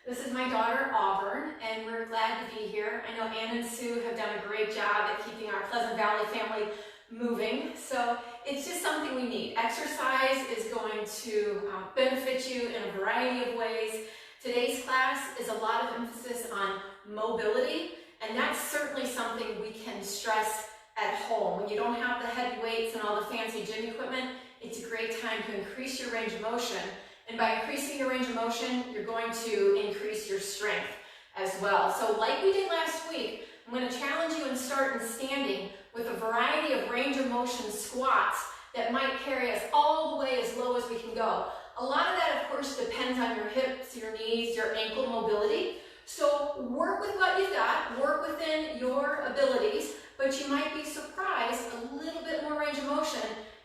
This is my daughter, Auburn, and we're glad to be here. I know Ann and Sue have done a great job at keeping our Pleasant Valley family moving, so it's just something we need. Exercise is going to benefit you in a variety of ways. Today's class is a lot of emphasis on mobility, and that's certainly something we can stress at home. When you don't have the heavy weights and all the fancy gym equipment, it's a great time to increase your range of motion. And by increasing your range of motion, you're going to increase your strength as well. So like we did last week, I'm going to challenge you and start in standing with a variety of range of motion squats that might carry us all the way as low as we can go. A lot of that, of course, depends on your hips, your knees, your ankle mobility. So work with what you've got, work within your abilities, but you might be surprised a little bit more range of motion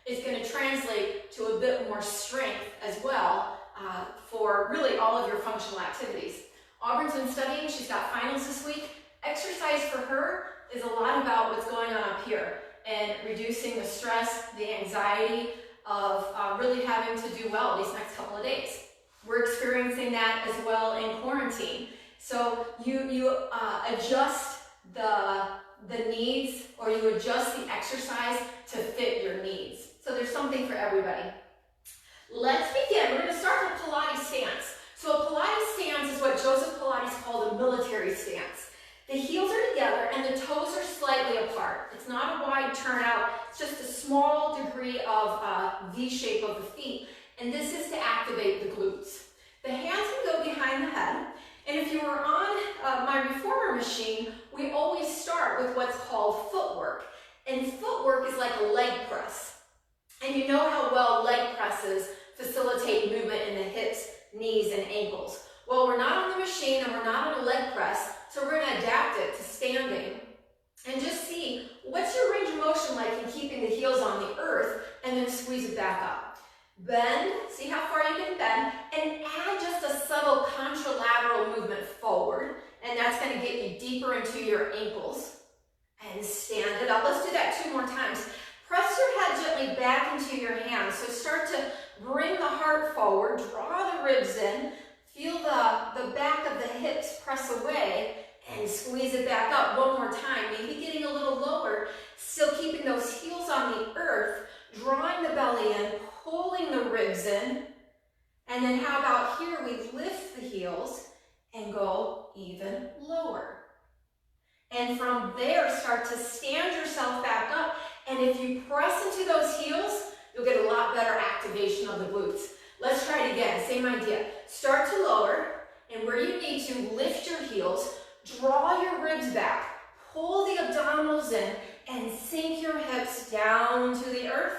is going to translate to a bit more strength as well for really all of your functional activities. Auburn's been studying, she's got finals this week. Exercise for her is a lot about what's going on up here and reducing the stress, the anxiety of really having to do well these next couple of days. We're experiencing that as well in quarantine. So you adjust the needs, or you adjust the exercise to fit your needs. So there's something for everybody. Let's begin. We're going to start with Pilates stance. So a Pilates stance is what Joseph Pilates called a military stance. The heels are together and the toes are slightly apart. It's not a wide turnout. It's just a small degree of V shape of the feet. And this is to activate the glutes. The hands can go behind the head. And if you were on my reformer machine, we always start with what's called footwork. And footwork is like a leg press. And you know how well leg presses facilitate movement in the hips, knees, and ankles. Well, we're not on the machine and we're not on a leg press, so we're going to adapt it to standing. And just see, what's your range of motion like in keeping the heels on the earth, and then squeeze it back up. Bend, see how far you can bend, and add just a subtle contralateral movement forward, and that's going to get you deeper into your ankles. And stand it up. Let's do that 2 more times. Press your head gently back into your hands. So start to bring the heart forward, draw the ribs in, feel the back of the hips press away, and squeeze it back up 1 more time. Maybe getting a little lower, still keeping those heels on the earth, drawing the belly in, pulling the ribs in. And then how about here, we lift the heels and go even lower. And from there, start to stand yourself back up. And if you press into those heels, you'll get a lot better activation of the glutes. Let's try it again, same idea. Start to lower, and where you need to, lift your heels, draw your ribs back, pull the abdominals in, and sink your hips down to the earth.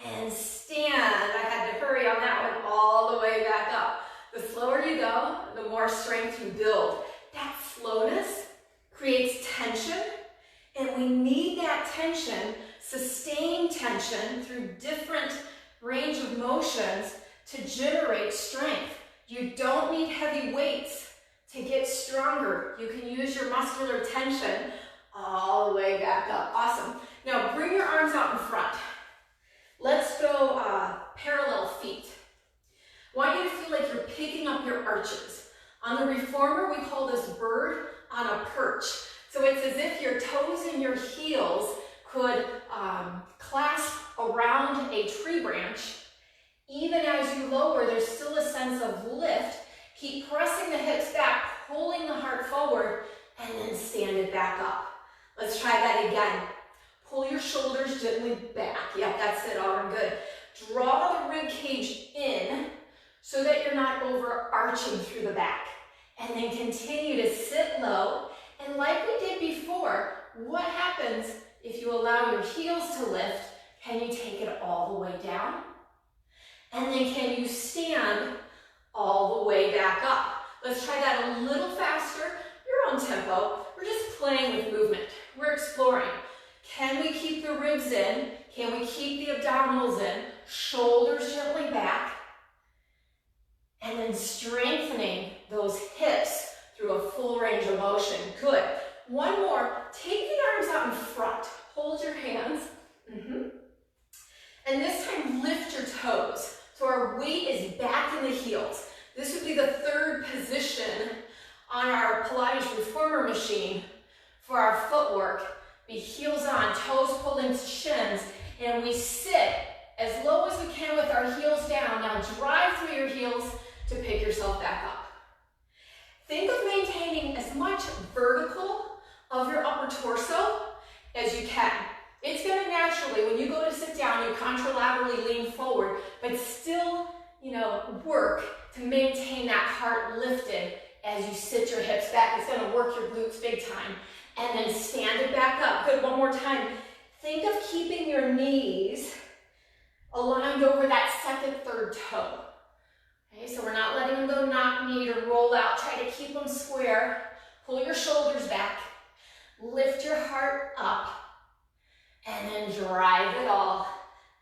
And stand. I had to hurry on that one all the way back up. The slower you go, the more strength you build. That slowness creates tension, and we need that tension, sustained tension through different range of motions to generate strength. You don't need heavy weights to get stronger. You can use your muscular tension all the way back up. Awesome. Now bring your arms out in front. Let's go parallel feet. I want you to feel like you're picking up your arches. On the reformer, we call this bird on a perch. So it's as if your toes and your heels could clasp around a tree branch. Even as you lower, there's still a sense of lift. Keep pressing the hips back, pulling the heart forward, and then stand it back up. Let's try that again. Pull your shoulders gently back. Yep, that's it, Auburn, good. Draw the rib cage in so that you're not overarching through the back. And then continue to sit low. And like we did before, what happens if you allow your heels to lift? Can you take it all the way down? And then can you stand all the way back up? Let's try that a little faster, your own tempo. We're just playing with movement. We're exploring. Can we keep the ribs in? Can we keep the abdominals in? Shoulders gently back. And then strengthening those hips through a full range of motion. Good. 1 more. Take the arms out in front. Hold your hands. And this time lift your toes. So our weight is back in the heels. This would be the 3rd position on our Pilates reformer machine for our footwork. Be heels on, toes pulled into shins, and we sit as low as we can with our heels down. Now drive through your heels to pick yourself back up. Think of maintaining as much vertical of your upper torso as you can. It's going to naturally, when you go to sit down, you contralaterally lean forward, but still, work to maintain that heart lifted as you sit your hips back. It's going to work your glutes big time. And then stand it back up. Good, one more time. Think of keeping your knees aligned over that second, third toe. Okay, so we're not letting them go knock-kneed or roll out. Try to keep them square. Pull your shoulders back. Lift your heart up. And then drive it all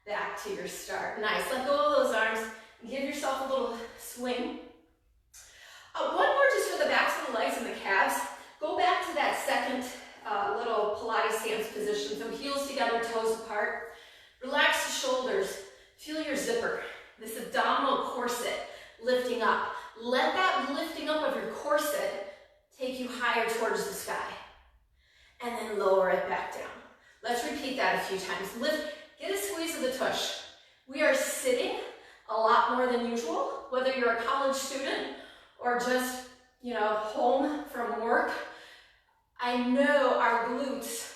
back to your start. Nice. Let go of those arms. Give yourself a little swing. One more just for the backs of the legs and the calves. Go back to that second little Pilates stance position. So heels together, toes apart. Relax the shoulders. Feel your zipper. This abdominal corset lifting up. Let that lifting up of your corset take you higher towards the sky. And then lower it back down. Let's repeat that a few times. Lift, get a squeeze of the tush. We are sitting a lot more than usual, whether you're a college student or just, home from work. I know our glutes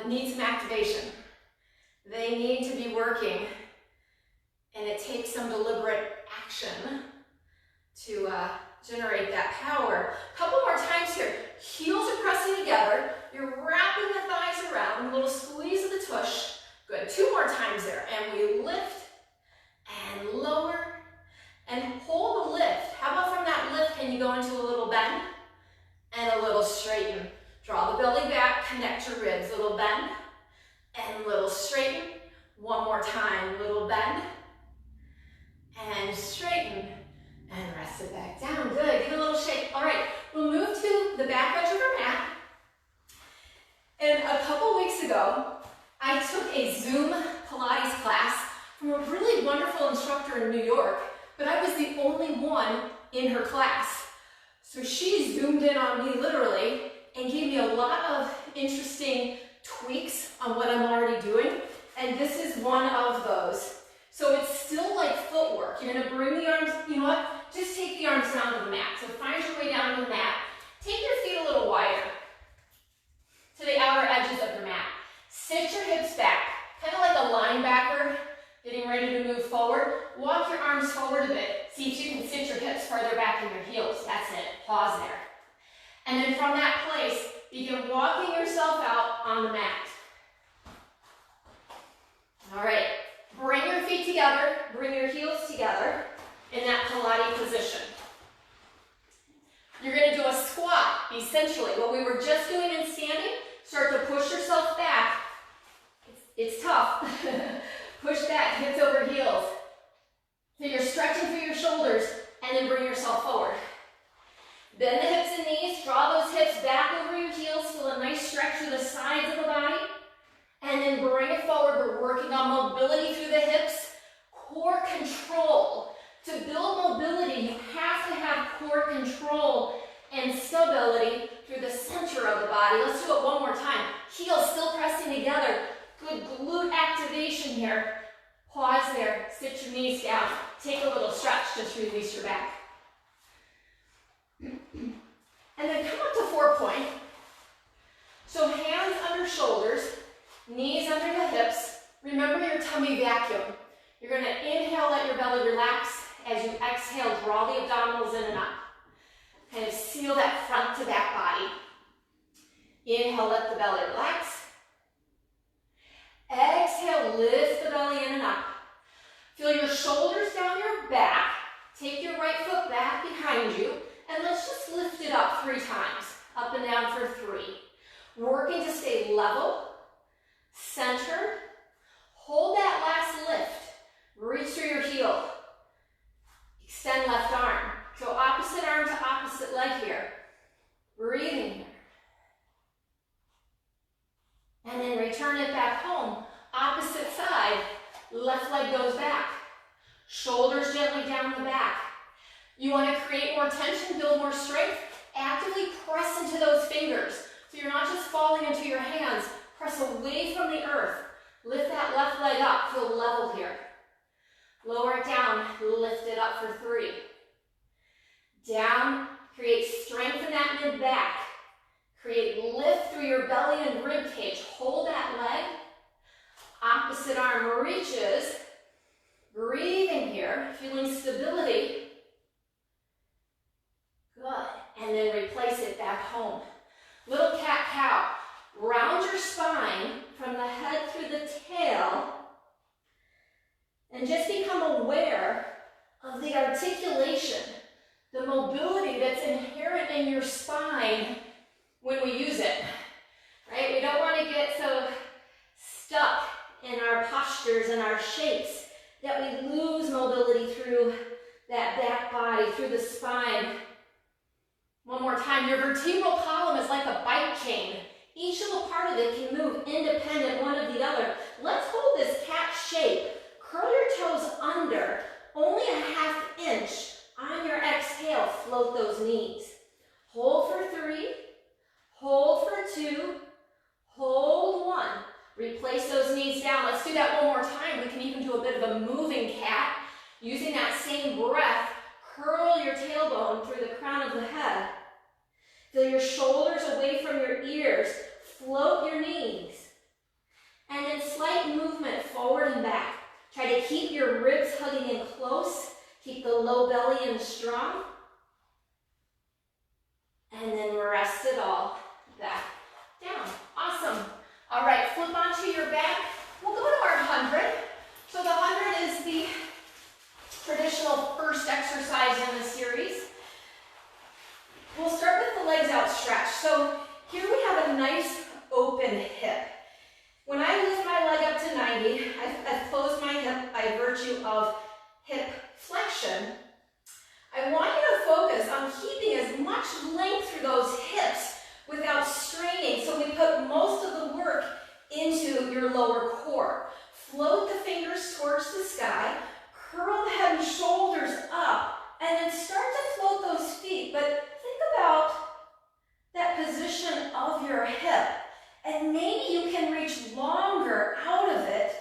need some activation. They need to be working, and it takes some deliberate action to generate that power. A couple more times here. Heels are pressing together. You're wrapping the thighs around. A little squeeze of the tush. Good. 2 more times there. And we lift and lower and hold the lift. How about from that lift, can you go into a little bend and a little straighten? Draw the belly back, connect your ribs. Little bend and little straighten. One more time. Little bend and straighten. And rest it back down. Good. Give it a little shake. All right. We'll move to the back edge of our mat. And a couple weeks ago, I took a Zoom Pilates class from a really wonderful instructor in New York, but I was the only one in her class. So she zoomed in on me literally and gave me a lot of interesting tweaks on what I'm already doing. And this is one of those. So it's still like footwork. You're gonna bring the arms, you know what? Just take the arms down to the mat. So find your way down to the mat. Take your feet a little wider to the outer edges of your mat. Sit your hips back, kind of like a linebacker getting ready to move forward. Walk your arms forward a bit. See if you can sit your hips further back in your heels. That's it. Pause there. And then from that place, begin walking yourself out on the mat. All right. Bring your feet together. Bring your heels together in that Pilates position. You're going to do a squat, essentially. What we were just doing in standing, start to push yourself back. It's tough. Push back, hips over heels. So you're stretching through your shoulders and then bring yourself forward. Bend the hips and knees, draw those hips back over your heels, feel a nice stretch through the sides of the body. And then bring it forward. We're working on mobility through the hips, core control. To build mobility, you have to have core control and stability through the center of the body. Let's do it one more time. Heels still pressing together. Good glute activation here. Pause there. Sit your knees down. Take a little stretch. Just release your back. And then come up to 4-point. So hands under shoulders, knees under the hips. Remember your tummy vacuum. You're going to inhale, let your belly relax. As you exhale, draw the abdominals in and up. Kind of seal that front to back body. Inhale, let the belly relax. Exhale, lift the belly in and up. Feel your shoulders down your back. Take your right foot back behind you. And let's just lift it up 3 times. Up and down for 3. Working to stay level, centered. Hold that last lift. Reach through your heel. Extend left arm. So opposite arm to opposite leg here. Breathing here. And then return it back home. Opposite side. Left leg goes back. Shoulders gently down the back. You want to create more tension, build more strength? Actively press into those fingers. So you're not just falling into your hands. Press away from the earth. Lift that left leg up, feel level here. Lower it down, lift it up for 3. Down, create strength in that mid-back. Create lift through your belly and rib cage. Hold that leg. Opposite arm reaches. Breathing here, feeling stability. Good. And then replace it back home. Little cat-cow. Round your spine from the head through the tail. And just become aware of the articulation, the mobility that's inherent in your spine when we use it, right? We don't want to get so stuck in our postures and our shapes that we lose mobility through that back body, through the spine. One more time, your vertebral column is like a bike chain. Each little part of it can move independent one of the other. Let's hold this cat shape. Curl your toes under, only a ½ inch. On your exhale, float those knees. Hold for 3, hold for 2, hold 1. Replace those knees down. Let's do that one more time. We can even do a bit of a moving cat. Using that same breath, curl your tailbone through the crown of the head. Feel your shoulders away from your ears. Float your knees. And then slight movement forward and back. Try to keep your ribs hugging in close. Keep the low belly in strong. And then rest it all back down. Awesome. All right, flip onto your back. We'll go to our 100. So the 100 is the traditional first exercise in the series. We'll start with the legs outstretched. So here we have a nice open hip. When I lift my leg up to 90, I've closed my hip by virtue of hip flexion. I want you to focus on keeping as much length through those hips without straining. So we put most of the work into your lower core. Float the fingers towards the sky, curl the head and shoulders up, and then start to float those feet. But think about that position of your hip. And maybe you can reach longer out of it.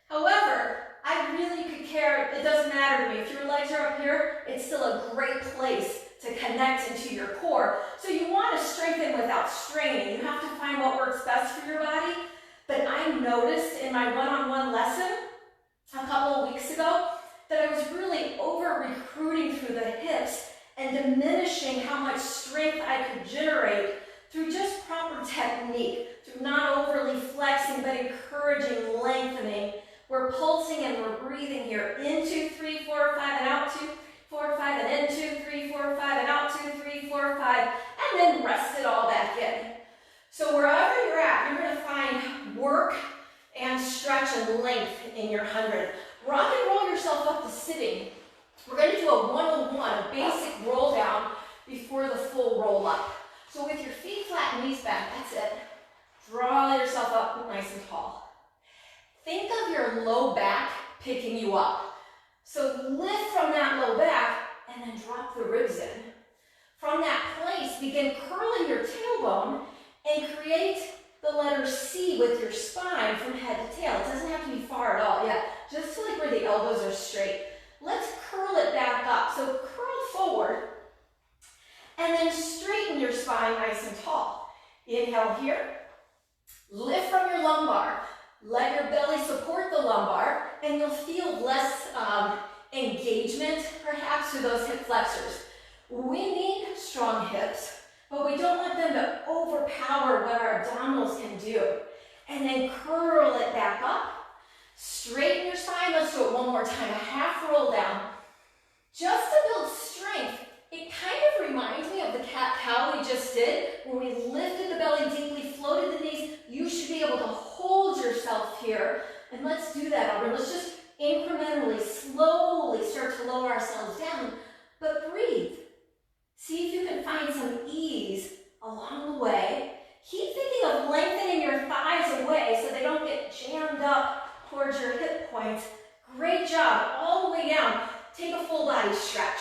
However, I really could care, it doesn't matter to me. If your legs are up here, it's still a great place to connect into your core. So you want to strengthen without straining. You have to find what works best for your body. But I noticed in my one-on-one lesson a couple of weeks ago that I was really over-recruiting through the hips and diminishing how much strength I could generate through just proper technique, through not overly flexing, but encouraging lengthening. We're pulsing and we're breathing here. In 2, 3, 4, 5, and out 2, 4, 5, and in 2, 3, 4, 5, and out 2, 3, 4, 5, and then rest it all back in. So wherever you're at, you're going to find work and stretch and length in your 100. Rock and roll yourself up to sitting. We're going to do a 101, a basic roll down before the full roll up. So with your feet flat and knees back, that's it. Draw yourself up nice and tall. Think of your low back picking you up. So lift from that low back and then drop the ribs in. From that place, begin curling your tailbone and create the letter C with your spine from head to tail. It doesn't have to be far at all, yeah, just to like where the elbows are straight. Let's curl it back up. So curl forward and then straighten your spine nice and tall. Inhale here. Lift from your lumbar. Let your belly support the lumbar, and you'll feel less engagement, perhaps, through those hip flexors. We need strong hips, but we don't want them to overpower what our abdominals can do. And then curl it back up. Straighten your spine. Let's do it one more time. A half roll down. Just to build strength. It kind of reminds me of the cat-cow we just did, where we lifted the belly deeply, floated the knees. You should be able to hold yourself here. And let's do that, Auburn. Let's just incrementally, slowly start to lower ourselves down. But breathe. See if you can find some ease along the way. Keep thinking of lengthening your thighs away so they don't get jammed up towards your hip points. Great job. All the way down. Take a full body stretch.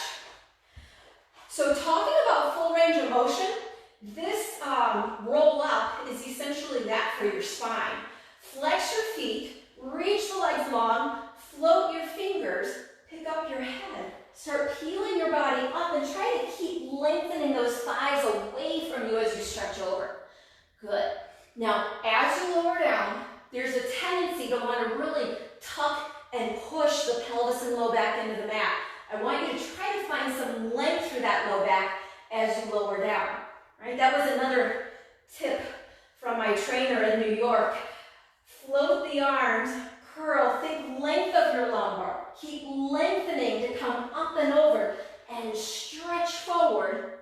So talking about full range of motion, This roll up is essentially that for your spine. Flex your feet, reach the legs long, float your fingers, pick up your head. Start peeling your body up and try to keep lengthening those thighs away from you as you stretch over. Good. Now, as you lower down, there's a tendency to want to really tuck and push the pelvis and low back into the mat. I want you to try to find some length through that low back as you lower down. Right? That was another tip from my trainer in New York. Float the arms, curl, think length of your lumbar. Keep lengthening to come up and over and stretch forward.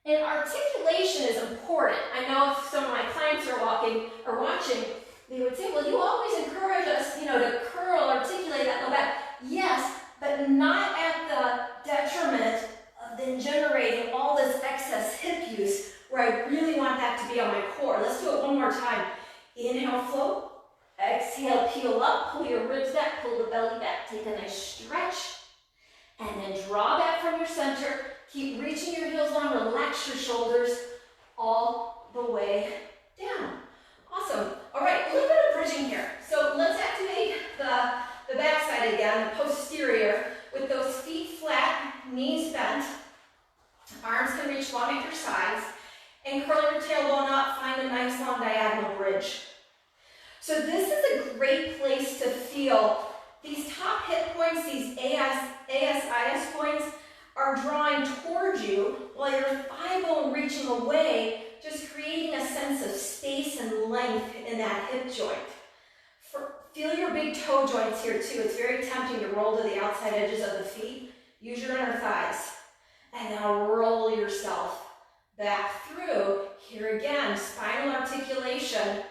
And articulation is important. I know if some of my clients are watching, they would say, well, you always encourage us, to curl, articulate that low back. Yes, but not at the detriment of then generating all this excess hip use where I really want that to be on my core. Let's do it one more time. Inhale, float. Exhale, peel up, pull your ribs back, pull the belly back. Take a nice stretch. And then draw back from your center. Keep reaching your heels long, relax your shoulders all the way down. Awesome. All right, a little bit of bridging here. So let's activate the back side again, the posterior, with those feet flat, knees bent. Arms can reach long at your sides. And curl your tailbone up, find a nice long diagonal bridge. So this is a great place to feel these top hip points, these ASIS points, are drawing towards you while your thigh bone reaching away, just creating a sense of space and length in that hip joint. Feel your big toe joints here too. It's very tempting to roll to the outside edges of the feet. Use your inner thighs. And now roll yourself back through. Here again, spinal articulation.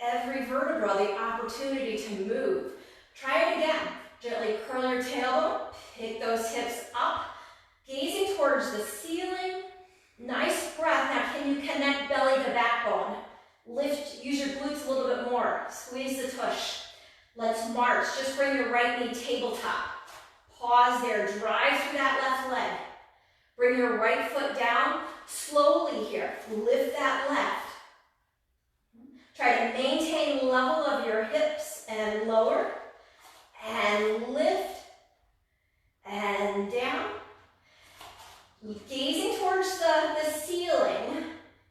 Every vertebra, the opportunity to move. Try it again. Gently curl your tailbone. Pick those hips up. Gazing towards the ceiling. Nice breath. Now can you connect belly to backbone? Lift, use your glutes a little bit more. Squeeze the tush. Let's march. Just bring your right knee tabletop. Pause there. Drive through that left leg. Bring your right foot down. Slowly here. Lift that left. Try to maintain level of your hips and lower. And lift. And down. Gazing towards the ceiling.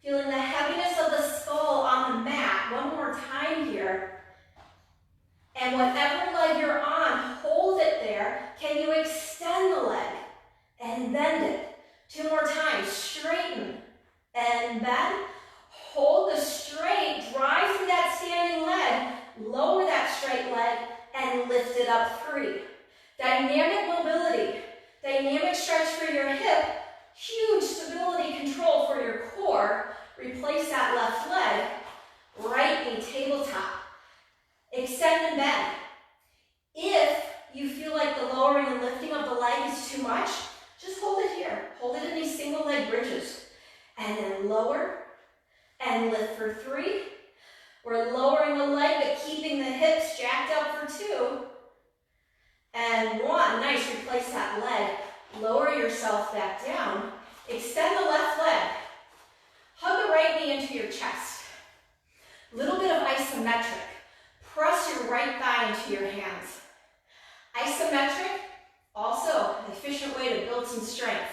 Feeling the heaviness of the skull on the mat. One more time here. And whatever leg you're on, hold it there. Can you extend the leg and bend it? 2 more times. Straighten and bend. Hold the straight. Drive through that standing leg. Lower that straight leg and lift it up 3. Dynamic mobility. Dynamic stretch for your hip. Huge stability control for your core. Replace that left leg. Right knee tabletop. Extend and bend. If you feel like the lowering and lifting of the leg is too much, just hold it here. Hold it in these single leg bridges. And then lower and lift for 3. We're lowering the leg but keeping the hips jacked up for 2. And 1. Nice. Replace that leg. Lower yourself back down. Extend the left leg. Hug the right knee into your chest. Little bit of isometric. Press your right thigh into your hands. Isometric, also an efficient way to build some strength.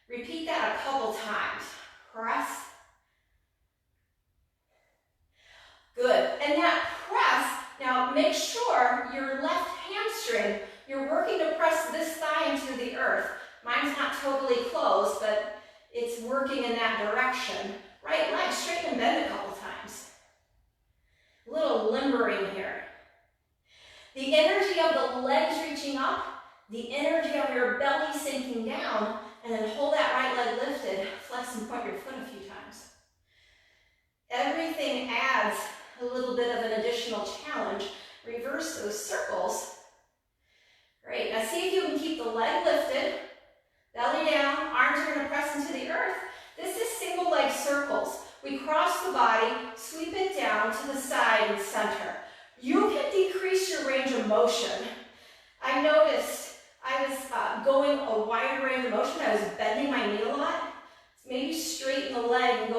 Repeat that a couple times. Press. Good. And that press, now make sure your left hamstring, you're working to press this thigh into the earth. Mine's not totally closed, but it's working in that direction. Right leg, straighten and bend a couple times. A little limbering here. The energy of the legs reaching up, the energy of your belly sinking down, and then hold that right leg lifted. Flex and point your foot a few times. Everything adds a little bit of an additional challenge. Reverse those circles. Great. Now see if you can keep the leg lifted, belly down, arms are going to press into the earth. This is single leg circles. We cross the body, sweep it down to the side and center. You can decrease your range of motion. I noticed I was going a wider range of motion. I was bending my knee a lot. Maybe straighten the leg and go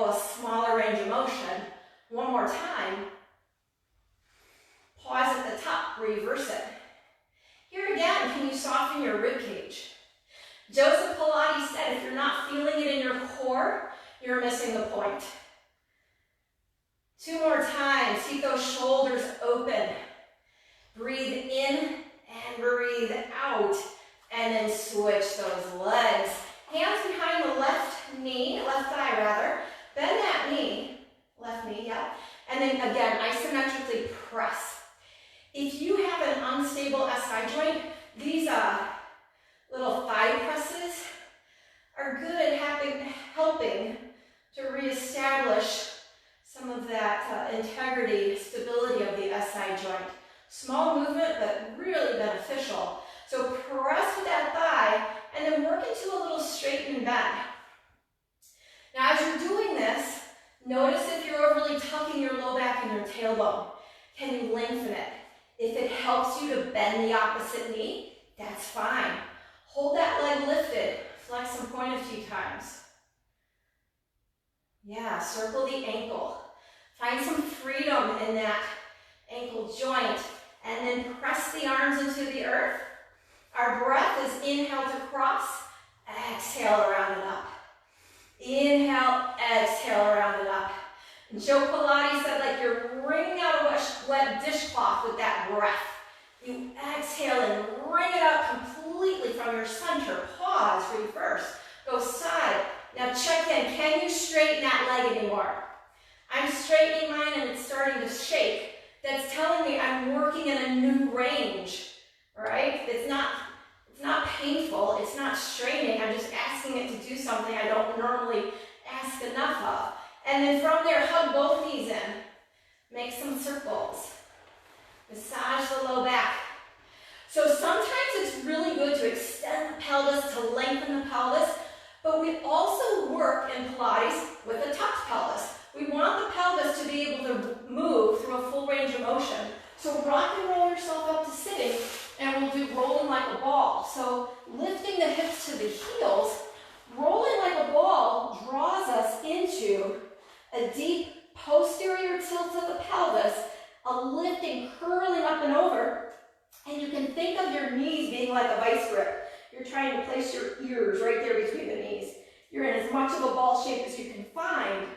more time. Pause at the top, reverse it. Here again, can you soften your rib cage? Joseph Pilates said if you're not feeling it in your core, you're missing the point. 2 more times. Keep those shoulders open. Breathe in and breathe out. And then switch those legs. Hands behind the left knee, left thigh rather. Bend that knee. Left knee, yeah. And then again, isometrically press. If you have an unstable SI joint, these little thigh presses are good at helping to reestablish some of that integrity, stability of the SI joint. Small movement, but really beneficial. So press with that thigh and then work into a little straighten bend. Now as you're doing this, notice if you're overly tucking your low back and your tailbone. Can you lengthen it? If it helps you to bend the opposite knee, that's fine. Hold that leg lifted. Flex and point a few times. Yeah, circle the ankle. Find some freedom in that ankle joint. And then press the arms into the earth. Our breath is inhale to cross. Exhale around and up. Inhale, exhale around and up. Joe Pilates said like you're wringing out a wet dishcloth with that breath. You exhale and wring it out completely from your center. Pause, reverse, go side. Now check in, can you straighten that leg anymore? I'm straightening mine and it's starting to shake. That's telling me I'm working in a new range, right? It's not painful, it's not straining. I'm just asking it to do something I don't normally ask enough of. And then from there, hug both knees in. Make some circles. Massage the low back. So sometimes it's really good to extend the pelvis, to lengthen the pelvis, but we also work in Pilates with a tucked pelvis. We want the pelvis to be able to move through a full range of motion. So rock and roll yourself up to sitting, and we'll do rolling like a ball. So lifting the hips to the heels, rolling like a ball draws us into a deep posterior tilt of the pelvis, a lifting, curling up and over, and you can think of your knees being like a vice grip. You're trying to place your ears right there between the knees. You're in as much of a ball shape as you can find.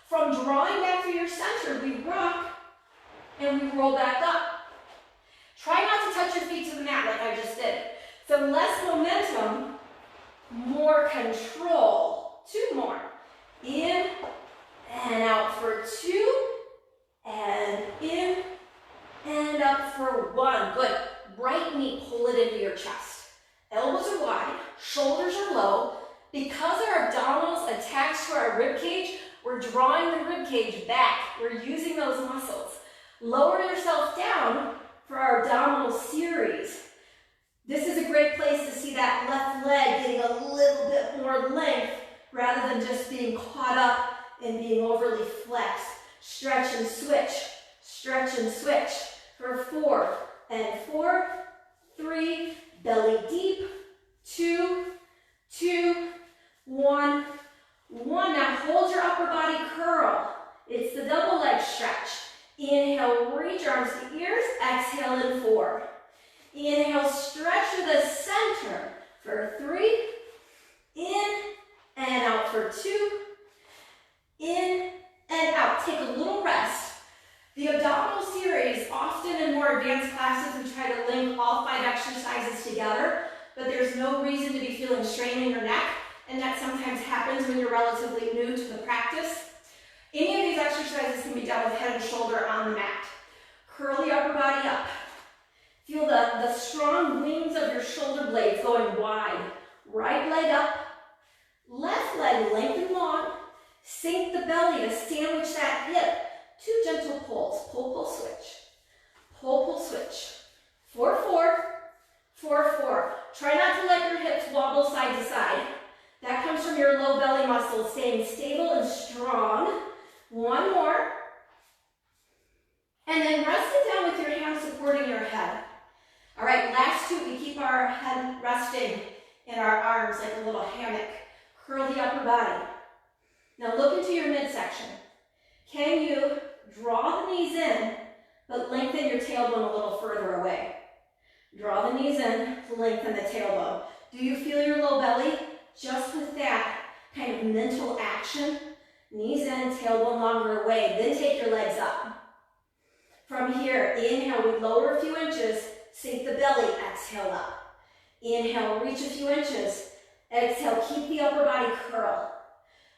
From drawing back to your center, we rock and we roll back up. Try not to touch your feet to the mat like I just did. So less momentum, more control. 2 more. In and out for 2, and in and up for 1. Good. Right knee, pull it into your chest. Elbows are wide, shoulders are low. Because our abdominals attach to our rib cage, we're drawing the rib cage back. We're using those muscles. Lower yourself down for our abdominal series. This is a great place to see that left leg getting a little bit more length rather than just being caught up and being overly flexed. Stretch and switch. Stretch and switch for 4 and 4, 3, belly deep, 2, 2, 1, 1. Now hold your upper body curl. It's the double leg stretch. Inhale, reach arms to ears. Exhale in 4. Inhale, stretch to the center for 3. In and out for 2. In and out. Take a little rest. The abdominal series, often in more advanced classes, we try to link all 5 exercises together, but there's no reason to be feeling strain in your neck, and that sometimes happens when you're relatively new to the practice. Any of these exercises can be done with head and shoulder on the mat. Curl the upper body up. Feel the strong wings of your shoulder blades going wide. Right leg up, left leg lengthen long. Sink the belly to sandwich that hip. 2 gentle pulls. Pull, pull, switch. Pull, pull, switch. 4, 4. 4, 4. Try not to let your hips wobble side to side. That comes from your low belly muscles staying stable and strong. 1 more. And then rest it down with your hands supporting your head. All right, last 2, we keep our head resting in our arms like a little hammock. Curl the upper body. Now look into your midsection. Can you draw the knees in, but lengthen your tailbone a little further away. Draw the knees in, lengthen the tailbone. Do you feel your low belly? Just with that kind of mental action, knees in, tailbone longer away, then take your legs up. From here, inhale, we lower a few inches, sink the belly, exhale up. Inhale, reach a few inches, exhale, keep the upper body curl.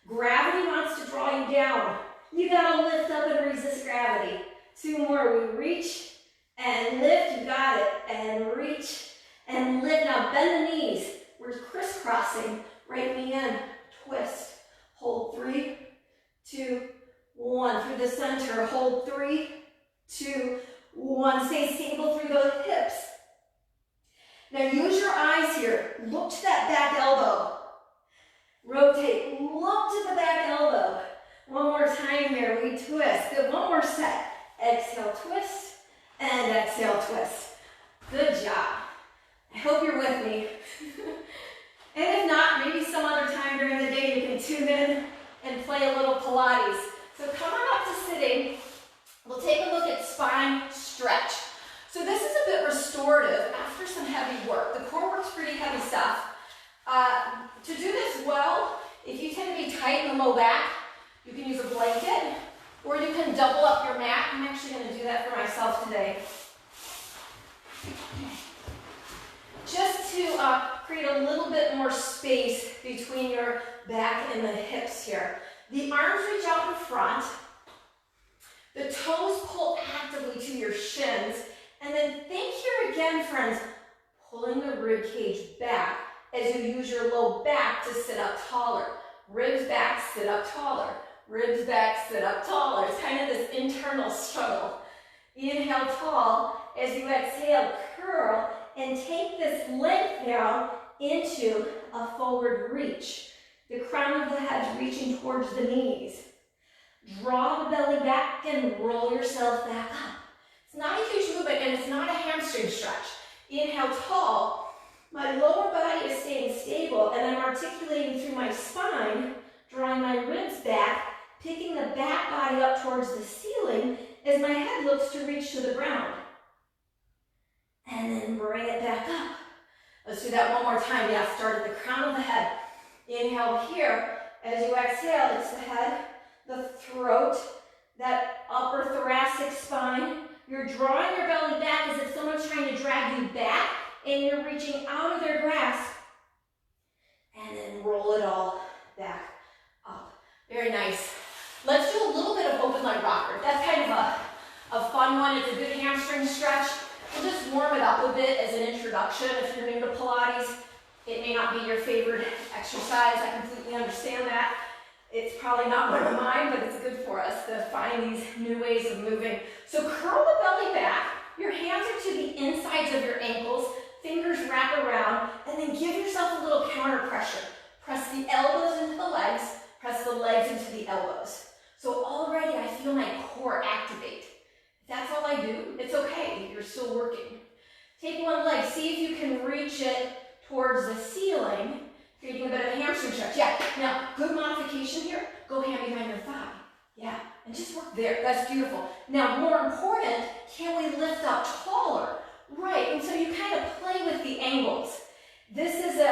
Gravity wants to draw you down. You gotta lift up and resist gravity. 2 more, we reach and lift, you got it, and reach and lift. Now bend the knees, we're crisscrossing, right knee in, twist, hold 3, 2, 1, through the center, hold 3, 2, 1, stay stable through those hips. Now use your eyes here, look to that back elbow, rotate, look to the back elbow. One more time here, we twist, good, one more set, exhale, twist, and exhale, twist. Good job. I hope you're with me. And if not, maybe some other time during the day you can tune in and play a little Pilates. So come on up to sitting. We'll take a look at spine stretch. So this is a bit restorative after some heavy work. The core work's pretty heavy stuff. To do this well, if you tend to be tight in the low back, you can use a blanket, or you can double up your mat. I'm actually going to do that for myself today. Just to create a little bit more space between your back and the hips here. The arms reach out in front. The toes pull actively to your shins. And then think here again, friends, pulling the rib cage back as you use your low back to sit up taller. Ribs back, sit up taller. Ribs back, sit up taller. It's kind of this internal struggle. Inhale tall. As you exhale, curl and take this length now into a forward reach. The crown of the head reaching towards the knees. Draw the belly back and roll yourself back up. It's not a huge movement and it's not a hamstring stretch. Inhale tall. My lower body is staying stable and I'm articulating through my spine, drawing my ribs back, picking the back body up towards the ceiling as my head looks to reach to the ground. And then bring it back up. Let's do that one more time. Yeah, start at the crown of the head. Inhale here. As you exhale, it's the head, the throat, that upper thoracic spine. You're drawing your belly back as if someone's trying to drag you back and you're reaching out of their grasp. And then roll it all back up. Very nice. Let's do a little bit of open leg rocker. That's kind of a fun one. It's a good hamstring stretch. We'll just warm it up a bit as an introduction. If you're new to Pilates, it may not be your favorite exercise. I completely understand that. It's probably not one of mine, but it's good for us to find these new ways of moving. So curl the belly back. Your hands are to the insides of your ankles. Fingers wrap around. And then give yourself a little counter pressure. Press the elbows into the legs. Press the legs into the elbows. So already I feel my core activate. If that's all I do, it's okay. You're still working. Take one leg. See if you can reach it towards the ceiling, creating a bit of a hamstring stretch. Yeah, now good modification here. Go hand behind your thigh. Yeah, and just work there. That's beautiful. Now more important, can we lift up taller? Right, and so you kind of play with the angles. This is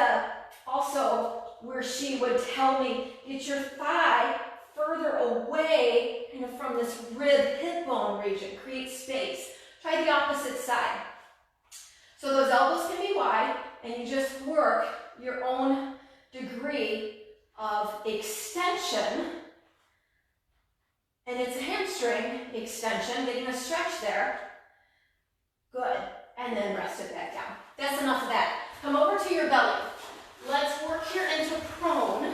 also where she would tell me, get your thigh further away kind of from this rib hip bone region. Create space. Try the opposite side. So those elbows can be wide and you just work your own degree of extension. And it's a hamstring extension, getting a stretch there. Good. And then rest it back down. That's enough of that. Come over to your belly. Let's work here into prone.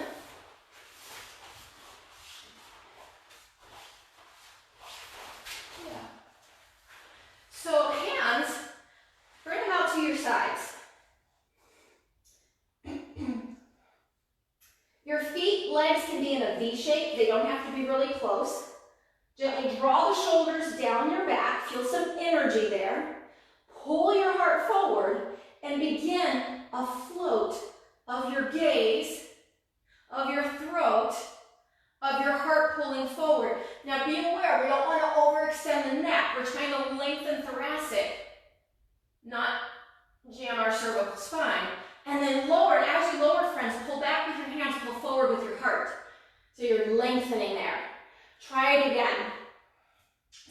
Yeah. So hands, bring them out to your sides. Your feet, legs can be in a V shape. They don't have to be really close. Gently draw the shoulders down your back. Feel some energy there. Pull your heart forward and begin a float of your gaze, of your throat, of your heart pulling forward. Now be aware, we don't want to We're trying to lengthen thoracic, not jam our cervical spine. And then lower, and as you lower, friends, pull back with your hands, pull forward with your heart. So you're lengthening there. Try it again.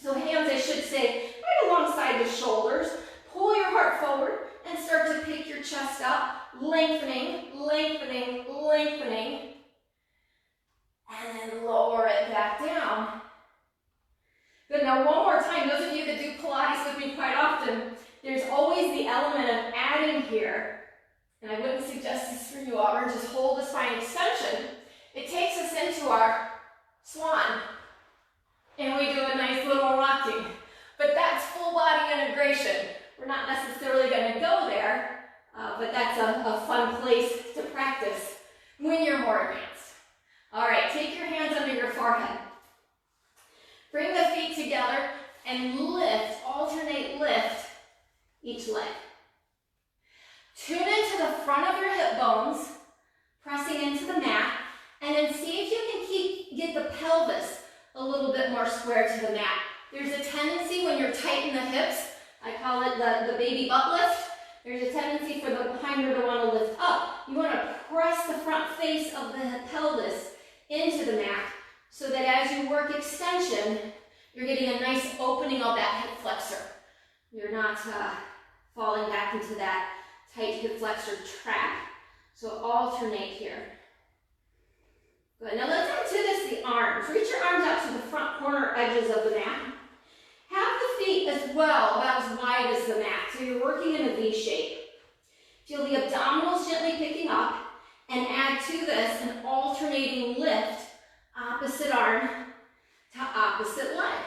So hands, I should say, right alongside the shoulders. Pull your heart forward and start to pick your chest up. Lengthening, lengthening, lengthening. And then lower it back down. Good, now one more time. Those of you that do Pilates with me quite often, there's always the element of adding here. And I wouldn't suggest this for you, Auburn. Just hold the spine extension. It takes us into our swan. And we do a nice little rocking. But that's full body integration. We're not necessarily going to go there, but that's a fun place to practice when you're more advanced. All right, take your hands under your forehead. Bring the feet together and lift, alternate lift each leg. Tune into the front of your hip bones, pressing into the mat, and then see if you can get the pelvis a little bit more square to the mat. There's a tendency when you're tight in the hips, I call it the baby butt lift. There's a tendency for the behinder to want to lift up. You want to press the front face of the pelvis into the mat so that as you work extension, you're getting a nice opening of that hip flexor. You're not falling back into that tight hip flexor trap. So alternate here. Good. Now let's add to this the arms. Reach your arms out to the front corner edges of the mat. Have the feet as well, about as wide as the mat. So you're working in a V shape. Feel the abdominals gently picking up and add to this an alternating lift, opposite arm to opposite leg.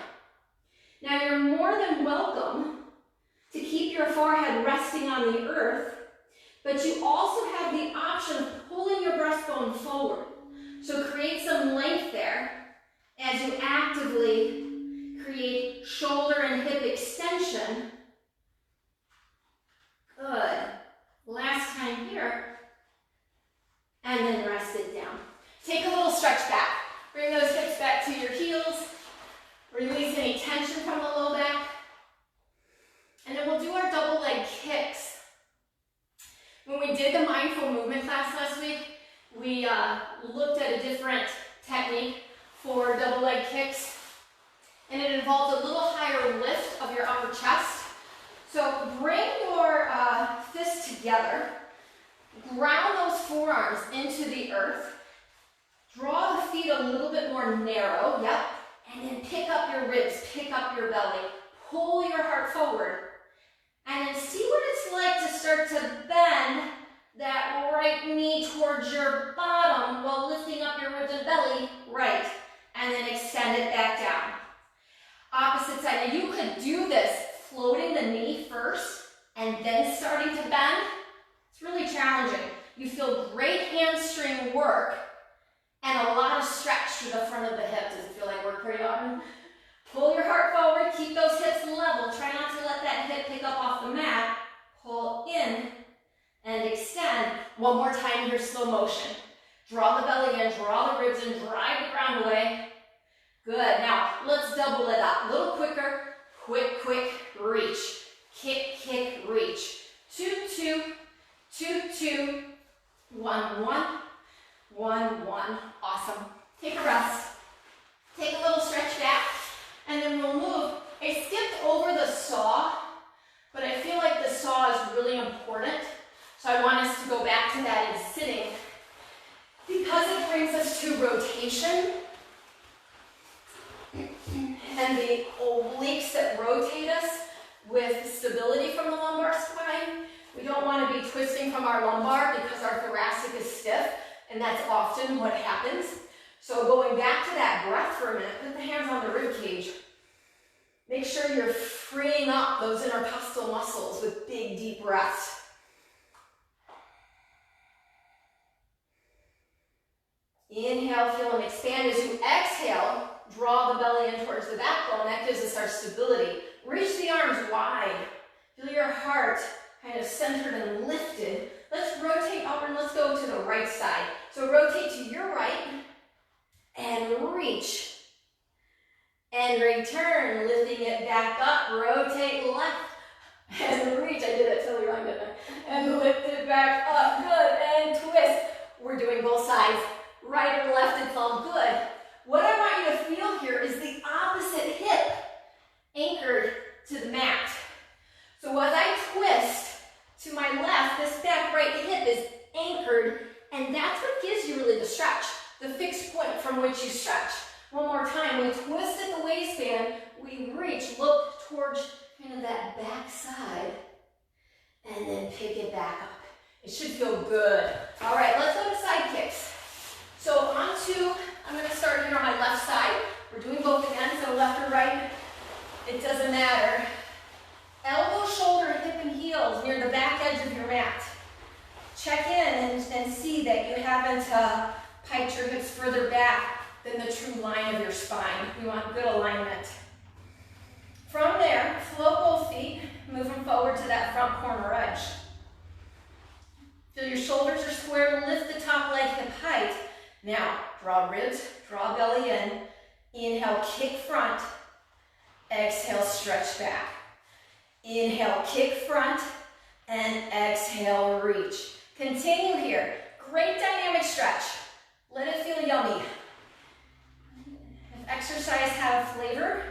Now you're more than welcome to keep your forehead resting on the earth, but you also have the option of pulling your breastbone forward. So create some length there as you actively create shoulder and hip extension. Good. Last time here. And then rest it down. Take a little stretch back. Bring those hips back to your heels. Release any tension from the low back. And then we'll do our double leg kicks. When we did the mindful movement class last week, we looked at a different technique for double leg kicks. And it involved a little higher lift of your upper chest. So bring your fists together. Ground those forearms into the earth. Draw the feet a little bit more narrow. Yep. And then pick up your ribs, pick up your belly. Pull your heart forward. And then see what it's like to start to bend that right knee towards your bottom while lifting up your ribs and belly. Right. And then extend it back down. Opposite side. Now you could do this floating the knee first and then starting to bend. It's really challenging. You feel great hamstring work and a lot of stretch through the front of the hip. Does it feel like work pretty often? Pull your heart forward, keep those hips level. Try not to let that hip pick up off the mat. Pull in and extend. One more time here, slow motion. Draw the belly in, draw the ribs in, drive the ground away. Good. Now, let's double it up. A little quicker. Quick, quick, reach. Kick, kick, reach. 2, 2, 2, 2, 1, 1, 1, 1. Awesome. Take a rest. Take a little stretch back, and then we'll move. I skipped over the saw, but I feel like the saw is really important. So I want us to go back to that in sitting because it brings us to rotation. And the obliques that rotate us with stability from the lumbar spine. We don't want to be twisting from our lumbar because our thoracic is stiff, and that's often what happens. So going back to that breath for a minute, put the hands on the rib cage. Make sure you're freeing up those intercostal muscles with big, deep breaths. Inhale, feel and expand. As you exhale, draw the belly in towards the backbone. That gives us our stability. Reach the arms wide. Feel your heart kind of centered and lifted. Let's rotate upward. Let's go to the right side. So rotate to your right and reach. And and return, lifting it back up, rotate left, and reach. I did it totally wrong, didn't I? And lift it back up, good, and twist. We're doing both sides, right or left, it's all good. What I want you to feel here is the opposite hip anchored to the mat. So as I twist to my left, this back right hip is anchored, and that's what gives you really the stretch, the fixed point from which you stretch. One more time, we twist at the waistband, we reach, look towards kind of that back side, and then pick it back up. It should feel good. All right, let's go to side kicks. So I'm gonna start here on my left side. We're doing both again, so left or right, it doesn't matter. Elbow, shoulder, hip, and heels near the back edge of your mat. Check in and see that you haven't piked your hips further back than the true line of your spine. We want good alignment. From there, float both feet, moving forward to that front corner edge. Feel your shoulders are square, lift the top leg hip height. Now, draw ribs, draw belly in. Inhale, kick front. Exhale, stretch back. Inhale, kick front, and exhale, reach. Continue here. Great dynamic stretch. Let it feel yummy. If exercise have flavor,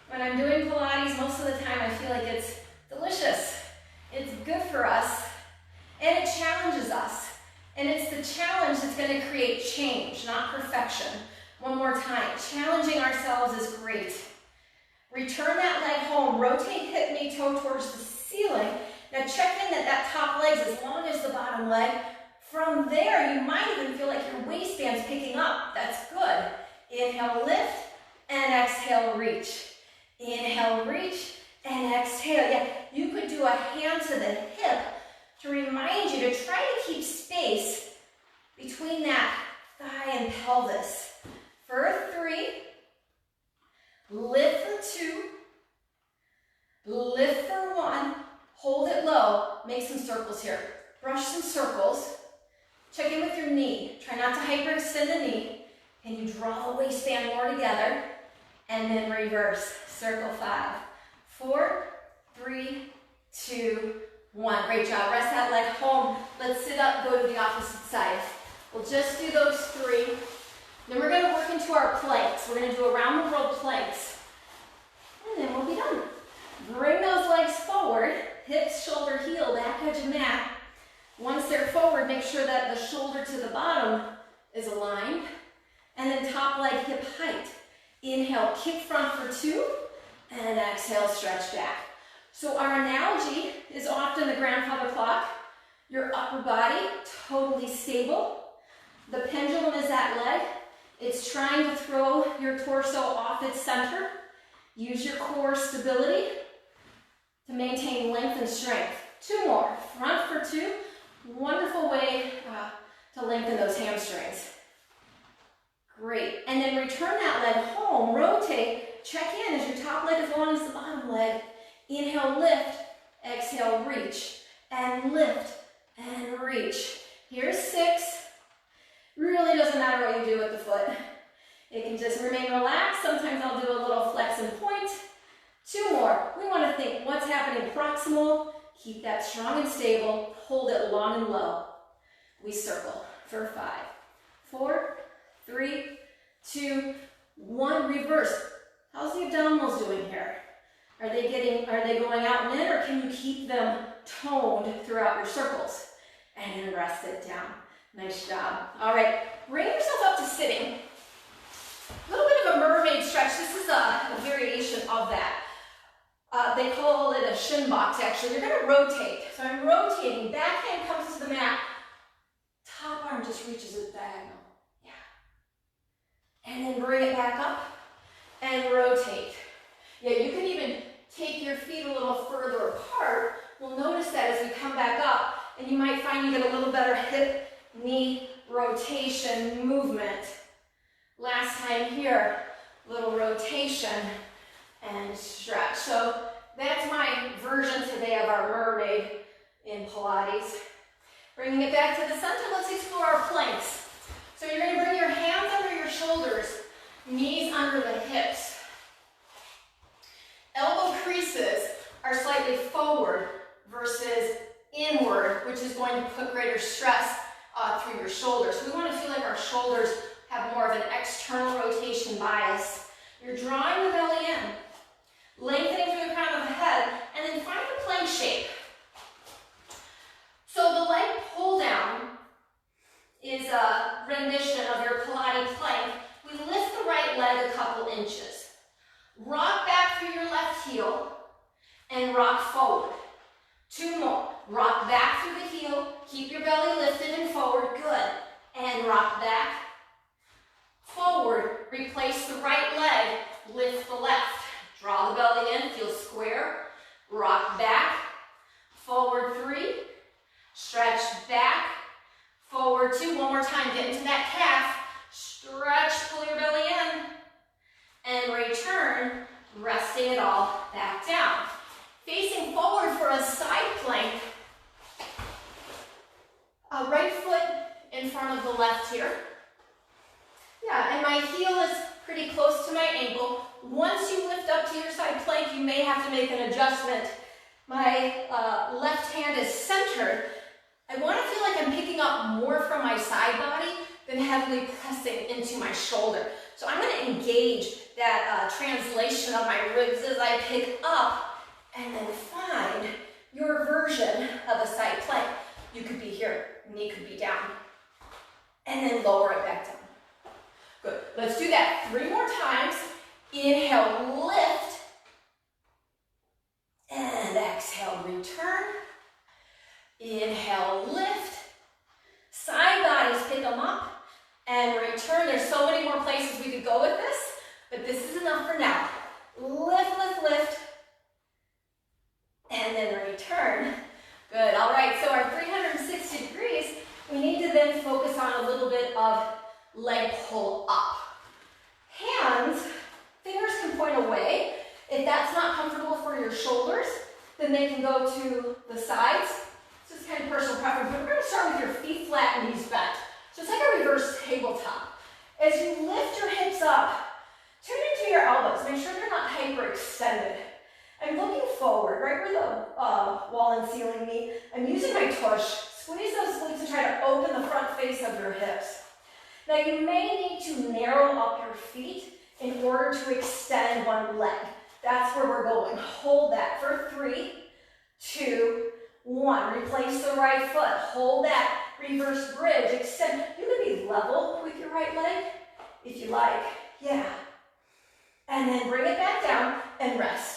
when I'm doing Pilates, most of the time I feel like it's delicious. It's good for us, and it challenges us. And it's the challenge that's going to create change, not perfection. One more time. Challenging ourselves is great. Return that leg home. Rotate hip, knee, toe towards the ceiling. Now check in that that top leg's as long as the bottom leg. From there, you might even feel like your waistband's picking up. That's good. Inhale, lift, and exhale, reach. Inhale, reach, and exhale. Yeah, you could do a hand to the hip to remind you to try to keep space between that thigh and pelvis. For 3, lift for 2, lift for 1, hold it low, make some circles here. Brush some circles. Check in with your knee. Try not to hyperextend the knee. Can you draw the waistband more together? And then reverse. Circle 5, 4, 3, 2, 1. Great job. Rest that leg home. Let's sit up, go to the opposite side. We'll just do those 3. Then we're going to work into our planks. We're going to do around the world planks. And then we'll be done. Bring those legs forward. Hips, shoulder, heel, back edge of mat. Once they're forward, make sure that the shoulder to the bottom is aligned. And then top leg hip height. Inhale, kick front for 2. And exhale, stretch back. So our analogy is often the grandfather clock. Your upper body, totally stable. The pendulum is that leg. It's trying to throw your torso off its center. Use your core stability to maintain length and strength. 2 more. Front for 2. Wonderful way to lengthen those hamstrings. Great. And then return that leg home. Rotate. Check in. Is your top leg as long as the bottom leg? Inhale, lift. Exhale, reach. And lift. And reach. Here's 6. Really doesn't matter what you do with the foot. It can just remain relaxed. Sometimes I'll do a little flex and point. 2 more. We want to think what's happening proximal. Keep that strong and stable. Hold it long and low. We circle for 5, 4, 3, 2, 1. Reverse. How's the abdominals doing here? Are they going out and in, or can you keep them toned throughout your circles? And then rest it down. Nice job. All right, bring yourself up to sitting. A little bit of a mermaid stretch. This is a variation of that. They call it a shin box, actually. You're going to rotate. So I'm rotating. Back hand comes to the mat. Top arm just reaches it diagonal. Yeah. And then bring it back up and rotate. Yeah, you can even take your feet a little further apart. We'll notice that as we come back up, and you might find you get a little better hip, knee rotation movement. Last time here, little rotation and stretch. So that's my version today of our mermaid in Pilates. Bringing it back to the center, let's explore our planks. So you're going to bring your hands under your shoulders, knees under the hips. shoulders have more of an external rotation bias. You're drawing the belly in, lengthening through the crown of the head, and then find a plank shape. So the leg pull down is a rendition of your Pilates plank. We lift the right leg a couple inches. Rock back through your left heel and rock forward. 2 more. Rock back through the heel, keep your belly lifted and forward, good. And rock back, forward, replace the right leg, lift the left. Draw the belly in, feel square, rock back, forward 3, stretch back, forward 2, one more time, get into that calf, stretch, pull your belly in, and return, resting it all back down. Facing forward for a side plank, right foot in front of the left here. Yeah, and my heel is pretty close to my ankle. Once you lift up to your side plank, you may have to make an adjustment. My left hand is centered. I want to feel like I'm picking up more from my side body than heavily pressing into my shoulder. So I'm going to engage that translation of my ribs as I pick up and then find your version of a side plank. You could be here, knee could be down, and then lower it back down. Good. Let's do that 3 more times. Inhale, lift, and exhale, return. Inhale, lift. Side bodies, pick them up, and return. There's so many more places we could go with this, but this is enough for now. Lift, lift, lift, and then return. Good. All right, so our 360 degrees, we need to then focus on a little bit of leg pull up. Hands, fingers can point away. If that's not comfortable for your shoulders, then they can go to the sides. This is kind of personal preference, but we're going to start with your feet flat and knees bent. So it's like a reverse tabletop. As you lift your hips up, turn into your elbows. Make sure they're not hyperextended. I'm looking forward, right where the wall and ceiling meet. I'm using my tush. Squeeze those glutes and try to open the front face of your hips. Now you may need to narrow up your feet in order to extend one leg. That's where we're going. Hold that for 3, 2, 1. Replace the right foot. Hold that. Reverse bridge. Extend. You can be level with your right leg if you like. Yeah. And then bring it back down and rest.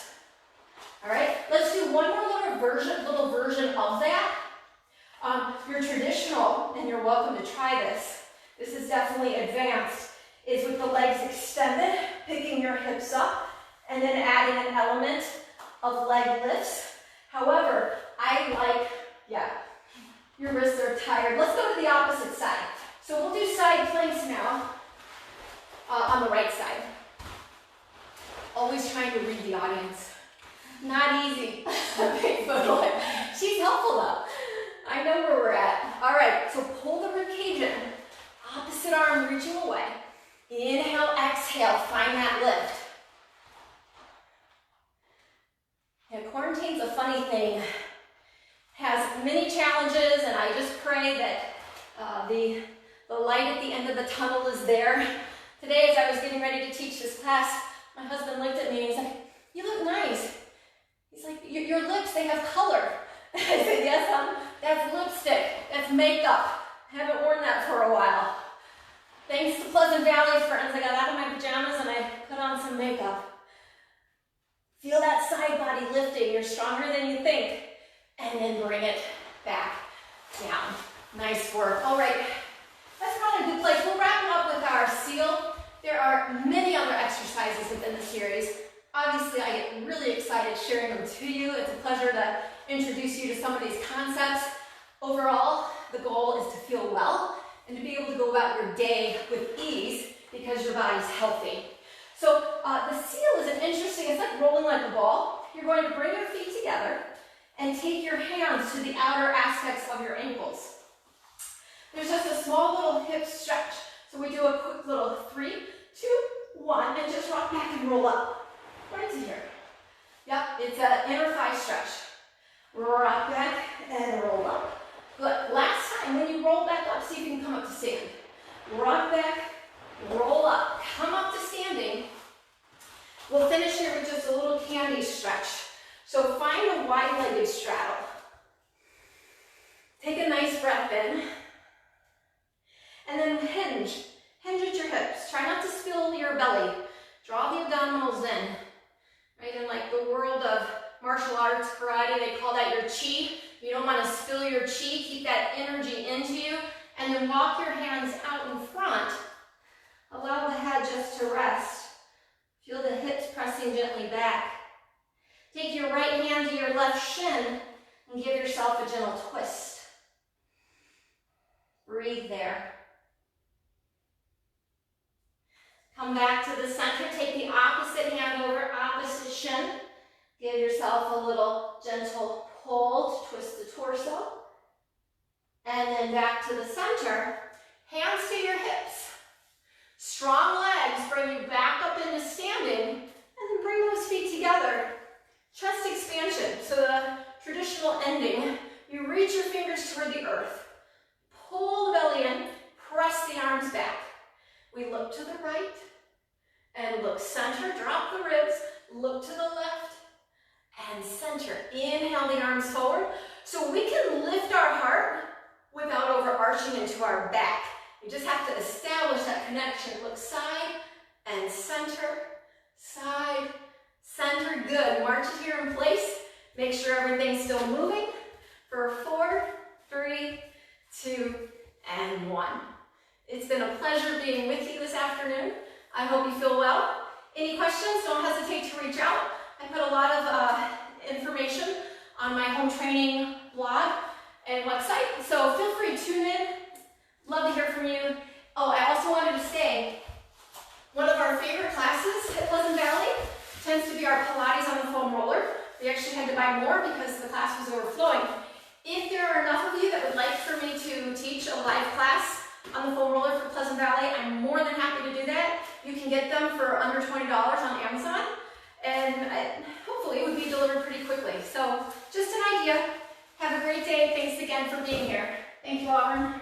All right, let's do one more little version of that. Your traditional, and you're welcome to try this. This is definitely advanced, is with the legs extended, picking your hips up, and then adding an element of leg lifts. However, I like, your wrists are tired. Let's go to the opposite side. So we'll do side planks now on the right side. Always trying to read the audience. Not easy. She's helpful though. I know where we're at. All right, so pull the ribcage in. Opposite arm reaching away. Inhale, exhale, find that lift. Yeah, quarantine's a funny thing. Has many challenges, and I just pray that the light at the end of the tunnel is there. Today, as I was getting ready to teach this class, my husband looked at me and he's like, "You look nice." He's like, your lips, they have color. I said, "Yes, that's lipstick, that's makeup. I haven't worn that for a while. Thanks to Pleasant Valley friends, I got out of my pajamas and I put on some makeup." Feel that side body lifting. You're stronger than you think. And then bring it back down. Nice work. All right, that's probably a good place. We'll wrap it up with our seal. There are many other exercises within the series. Obviously, I get really excited sharing them to you. It's a pleasure to introduce you to some of these concepts. Overall, the goal is to feel well and to be able to go about your day with ease because your body's healthy. So the seal is it's like rolling like a ball. You're going to bring your feet together and take your hands to the outer aspects of your ankles. There's just a small little hip stretch. So we do a quick little 3, 2, 1, and just rock back and roll up. Right to here. Yep, it's an inner thigh stretch. Rock back and roll up. Good. Last time, when you roll back up, see if you can come up to stand. rock back, roll up, come up to standing. We'll finish here with just a little candy stretch. So find a wide-legged straddle. Take a nice breath in. And then hinge. Hinge at your hips. Try not to spill your belly. Draw the abdominals in. Right, in like the world of martial arts, karate, they call that your chi. You don't want to spill your chi. Keep that energy into you. And then walk your hands out in front. Allow the head just to rest. Feel the hips pressing gently back. Take your right hand to your left shin and give yourself a gentle twist. Breathe there. Come back to the center. Take the opposite hand over, opposite shin. Give yourself a little gentle pull to twist the torso. And then back to the center. Hands to your hips. Strong legs bring you back up into standing. And then bring those feet together. Chest expansion. So the traditional ending. You reach your fingers toward the earth. Pull the belly in. Press the arms back. We look to the right. And look center. Drop the ribs. Look to the left. And center. Inhale the arms forward. So we can lift our heart without overarching into our back. You just have to establish that connection. Look side and center, side, center. Good. March it here in place. Make sure everything's still moving for 4, 3, 2, and 1. It's been a pleasure being with you this afternoon. I hope you feel well. Any questions? Don't hesitate to reach out. I put a lot of information on my home training blog and website, so feel free to tune in. Love to hear from you. Oh, I also wanted to say, one of our favorite classes at Pleasant Valley tends to be our Pilates on the foam roller. We actually had to buy more because the class was overflowing. If there are enough of you that would like for me to teach a live class on the foam roller for Pleasant Valley, I'm more than happy to do that. You can get them for under $20 on Amazon, and hopefully it would be delivered pretty quickly. So just an idea. Have a great day. Thanks again for being here. Thank you, Auburn.